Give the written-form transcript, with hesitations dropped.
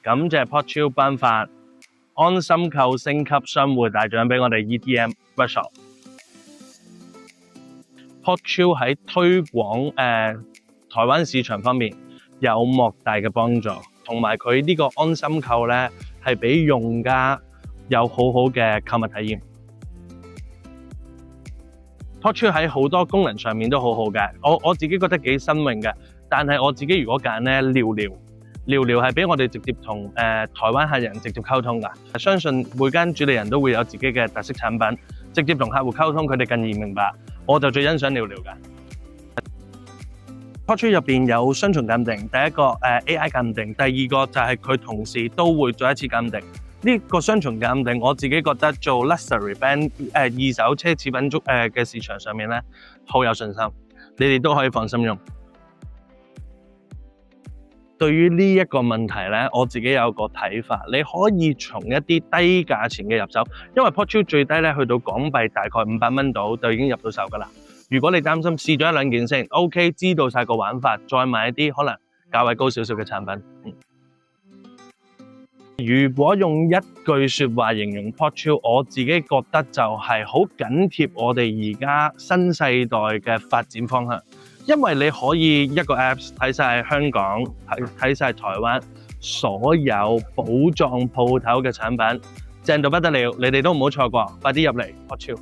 感謝 Podchill 頒發安心購升級商戶大獎俾我哋 ETM Virtual。Podchill 喺推廣台灣市場方面有莫大嘅幫助，同埋佢呢個安心購咧係俾用家有好好嘅購物體驗。Podchill 喺好多功能上面都好好嘅，我自己覺得幾新穎嘅。但係我自己如果揀咧，聊聊係俾我哋直接同台灣客人直接溝通㗎。相信每間主理人都會有自己嘅特色產品，直接同客戶溝通，佢哋更易明白。我就最欣賞聊聊㗎。Podchill 入邊有雙重鑑定，第一個AI 鑑定，第二個就係佢同時都會再一次鑑定。呢個雙重鑑定，我自己覺得做 luxury brand 二手奢侈品嘅市場上面咧，好有信心，你哋都可以放心用。對於呢一個問題咧，我自己有個睇法，你可以從一啲低價錢嘅入手，因為 Podchill 最低咧去到港幣大概500蚊度就已經入到手㗎啦。如果你擔心試咗一兩件先 ，OK， 知道晒個玩法，再買一啲可能價位高少少嘅產品。如果用一句説話形容 Podchill， 我自己覺得就係好緊貼我哋而家新世代嘅發展方向，因為你可以一個 Apps 睇晒香港、睇晒台灣所有寶藏鋪頭嘅產品，正到不得了，你哋都唔好錯過，快啲入嚟 Podchill。